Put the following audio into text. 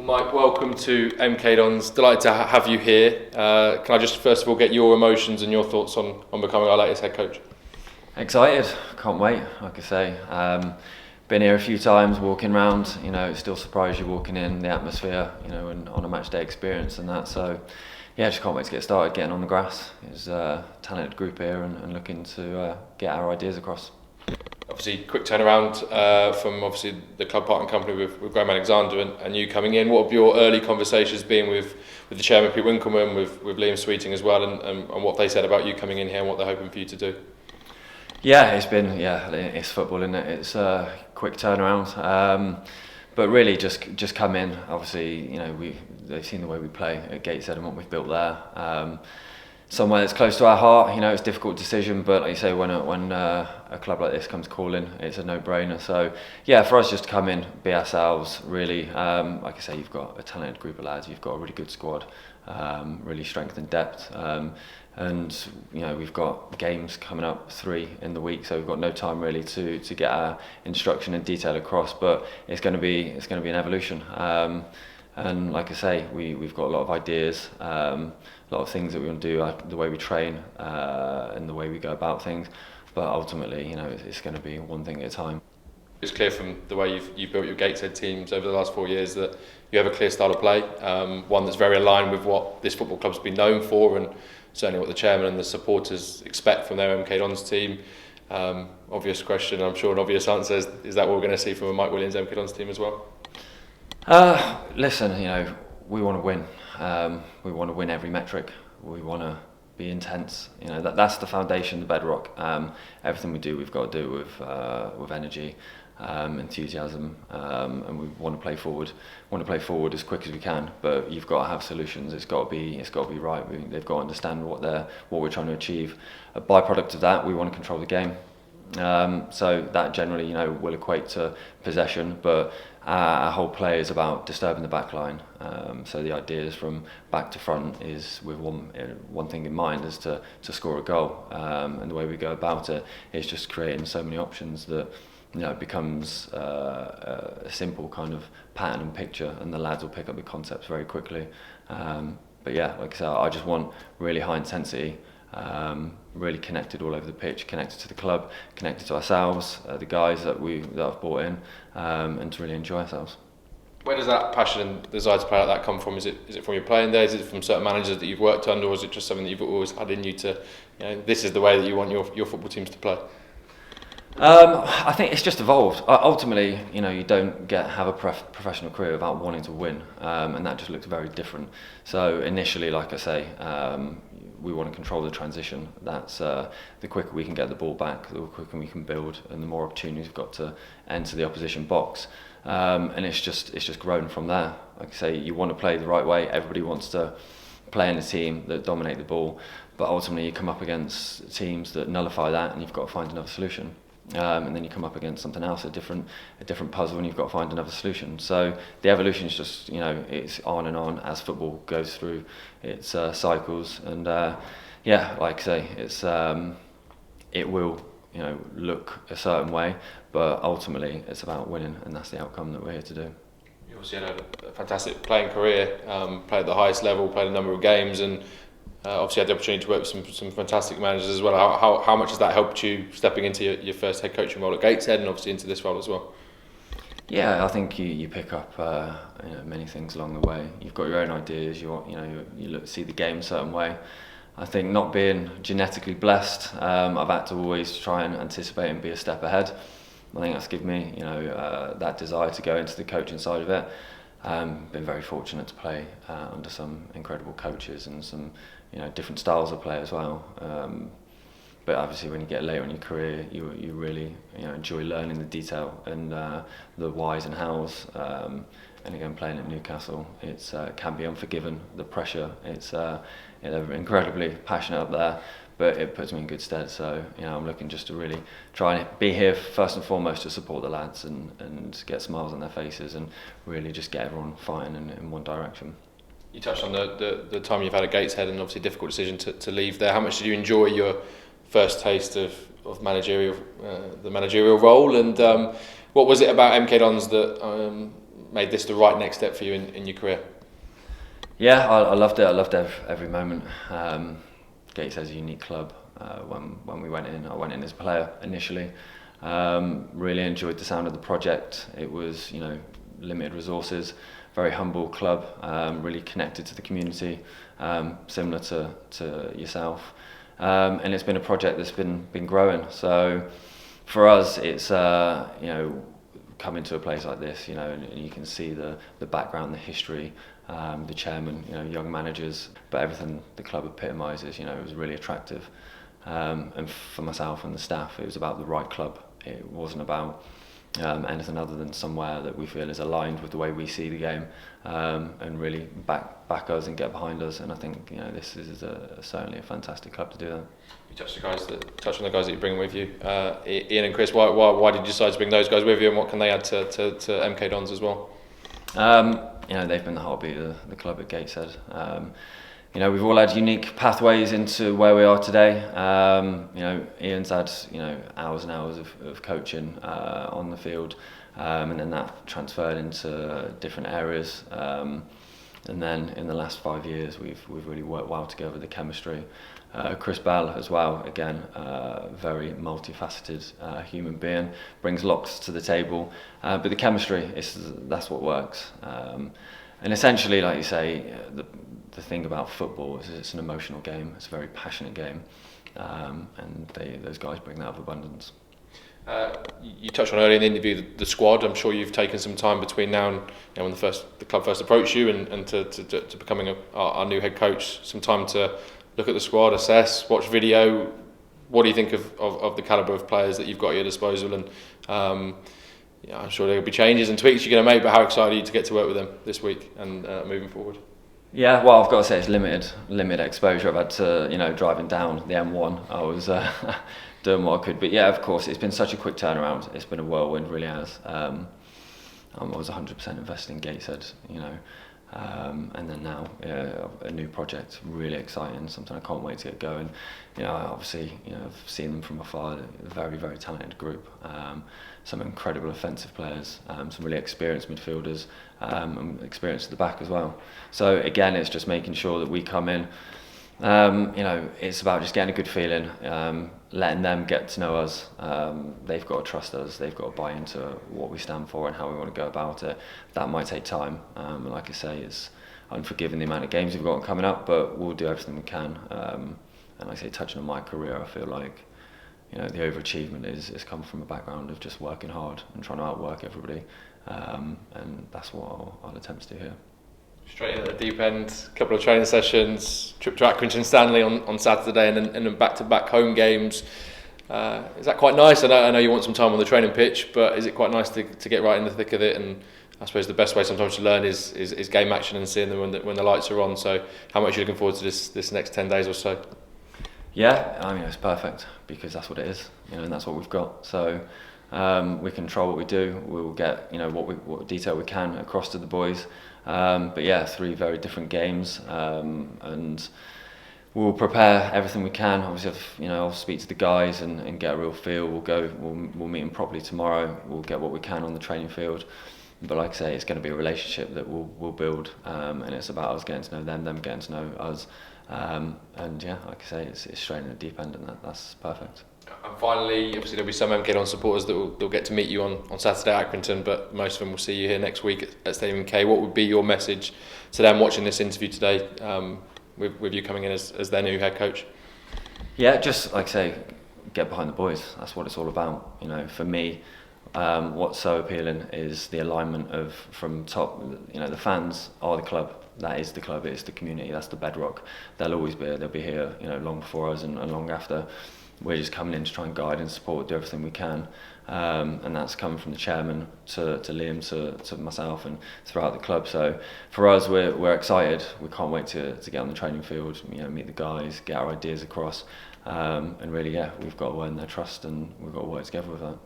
Well, Mike, welcome to MK Dons. Delighted to have you here. Can I just first of all get your emotions and your thoughts on becoming our latest head coach? Excited, can't wait. Like I say, been here a few times, walking around. It still surprises you walking in the atmosphere. And on a match day experience and that. So, yeah, just can't wait to get started, getting on the grass. It's a talented group here and looking to get our ideas across. Obviously, quick turnaround from obviously the club partner company with Graham Alexander and you coming in. What have your early conversations been with the chairman, Pete Winkleman, with Liam Sweeting as well, and what they said about you coming in here and what they're hoping for you to do? Yeah, it's football, isn't it? It's a quick turnaround. But really, just come in. Obviously, they've seen the way we play at Gateshead and what we've built there. Somewhere that's close to our heart. It's a difficult decision, but like you say, when a club like this comes calling, it's a no-brainer. So yeah, for us just to come in, be ourselves. Really, like I say, you've got a talented group of lads. You've got a really good squad, really strength and depth. And we've got games coming up 3 in the week, so we've got no time really to get our instruction and detail across. But it's going to be an evolution. And like I say, we've got a lot of ideas, a lot of things that we want to do, the way we train and the way we go about things. But ultimately, it's going to be one thing at a time. It's clear from the way you've built your Gateshead teams over the last 4 years that you have a clear style of play, one that's very aligned with what this football club's been known for, and certainly what the chairman and the supporters expect from their MK Dons team. Obvious question, I'm sure an obvious answer is that what we're going to see from a Mike Williams MK Dons team as well? Listen, we want to win. We want to win every metric. We want to be intense. That's the foundation, the bedrock. Everything we do, we've got to do with energy, enthusiasm, and we want to play forward. Want to play forward as quick as we can, but you've got to have solutions. It's got to be right. They've got to understand what we're trying to achieve. A byproduct of that, we want to control the game. So that generally, will equate to possession, but our whole play is about disturbing the back line. So the ideas from back to front is with one thing in mind, is to score a goal. And the way we go about it is just creating so many options that it becomes a simple kind of pattern and picture, and the lads will pick up the concepts very quickly. But yeah, like I said, I just want really high intensity. Really connected all over the pitch, connected to the club, connected to ourselves, the guys that I've brought in, and to really enjoy ourselves. Where does that passion and desire to play like that come from? Is it from your playing days? Is it from certain managers that you've worked under, or is it just something that you've always had in you to, this is the way that you want your football teams to play? I think it's just evolved. Ultimately, you don't have a professional career without wanting to win, and that just looks very different. So initially, like I say, we want to control the transition. That's the quicker we can get the ball back, the quicker we can build, and the more opportunities we've got to enter the opposition box. And it's just grown from there. Like I say, you want to play the right way. Everybody wants to play in a team that dominate the ball, but ultimately you come up against teams that nullify that, and you've got to find another solution. And then you come up against something else, a different puzzle, and you've got to find another solution. So the evolution is just, it's on and on as football goes through its cycles. And yeah, like I say, it's it will look a certain way, but ultimately it's about winning, and that's the outcome that we're here to do. You obviously had a fantastic playing career, played at the highest level, played a number of games, and obviously had the opportunity to work with some fantastic managers as well. How much has that helped you stepping into your first head coaching role at Gateshead, and obviously into this role as well? Yeah, I think you pick up many things along the way. You've got your own ideas. You see the game a certain way. I think not being genetically blessed, I've had to always try and anticipate and be a step ahead. I think that's given me that desire to go into the coaching side of it. Been very fortunate to play under some incredible coaches and some different styles of play as well. But obviously, when you get later in your career, you really enjoy learning the detail and the whys and hows. And again, playing at Newcastle, it can be unforgiving. The pressure, they're incredibly passionate up there, but it puts me in good stead. So I'm looking just to really try and be here first and foremost to support the lads and get smiles on their faces and really just get everyone fighting in one direction. You touched on the time you've had at Gateshead, and obviously a difficult decision to leave there. How much did you enjoy your first taste of the managerial role, and what was it about MK Dons that made this the right next step for you in your career? Yeah, I loved it. I loved every moment. Gateshead's a unique club. When we went in, I went in as a player initially. Really enjoyed the sound of the project. It was, limited resources, very humble club, really connected to the community, similar to yourself. And it's been a project that's been growing. So for us, it's coming to a place like this, and you can see the background, the history, the chairman, young managers, but everything the club epitomises, it was really attractive. And for myself and the staff, it was about the right club. It wasn't about anything other than somewhere that we feel is aligned with the way we see the game, and really back us and get behind us. And I think this is certainly a fantastic club to do that. You touched on the guys that you bring with you, Ian and Chris. Why did you decide to bring those guys with you, and what can they add to MK Dons as well? They've been the heartbeat of the club at Gateshead. We've all had unique pathways into where we are today. Ian's had hours and hours of coaching on the field, and then that transferred into different areas. And then in the last 5 years, we've really worked well together. The chemistry. Chris Bell as well. Again, very multifaceted human being, brings lots to the table. But the chemistry that's what works. And essentially, like you say, the thing about football is it's an emotional game. It's a very passionate game, and those guys bring that with abundance. You touched on earlier in the interview the squad. I'm sure you've taken some time between now and when the club first approached you and to becoming our new head coach. Some time to look at the squad, assess, watch video. What do you think of the calibre of players that you've got at your disposal? And I'm sure there will be changes and tweaks you're going to make. But how excited are you to get to work with them this week and moving forward? Yeah, well, I've got to say it's limited exposure. I've had to, driving down the M1, I was doing what I could. But yeah, of course, it's been such a quick turnaround. It's been a whirlwind, really has. I was 100% invested in Gateshead, and then now a new project, really exciting, something I can't wait to get going. Obviously, I've seen them from afar. A very, very talented group. Some incredible offensive players, some really experienced midfielders, and experience at the back as well. So again, it's just making sure that we come in. It's about just getting a good feeling, letting them get to know us. They've got to trust us. They've got to buy into what we stand for and how we want to go about it. That might take time. And like I say, it's unforgiving the amount of games we've got coming up, but we'll do everything we can. And like I say, touching on my career, I feel like the overachievement is come from a background of just working hard and trying to outwork everybody. And that's what I'll attempt to do here. Straight in at the deep end, a couple of training sessions, trip to Accrington Stanley on Saturday, and then back-to-back home games. Is that quite nice? I know you want some time on the training pitch, but is it quite nice to get right in the thick of it? And I suppose the best way sometimes to learn is game action and seeing them when the lights are on. So how much are you looking forward to this next 10 days or so? Yeah, it's perfect because that's what it is, and that's what we've got. So we control what we do. We'll get what detail we can across to the boys. But yeah, 3 very different games, and we'll prepare everything we can. Obviously, I'll speak to the guys and get a real feel. We'll meet them properly tomorrow. We'll get what we can on the training field. But like I say, it's going to be a relationship that we'll build, and it's about us getting to know them getting to know us. And yeah, like I say, it's straight in the deep end, and that's perfect. And finally, obviously there'll be some MK Dons supporters they'll get to meet you on Saturday at Accrington, but most of them will see you here next week at Stadium MK. What would be your message to them watching this interview today, with you coming in as their new head coach? Yeah, just like I say, get behind the boys. That's what it's all about. For me, what's so appealing is the alignment of from top. The fans are the club. That is the club. It's the community. That's the bedrock. They'll always be here. They'll be here. Long before us and long after. We're just coming in to try and guide and support, do everything we can, and that's coming from the chairman to Liam to myself and throughout the club. So for us, we're excited. We can't wait to get on the training field, meet the guys, get our ideas across, and really, we've got to earn their trust and we've got to work together with that.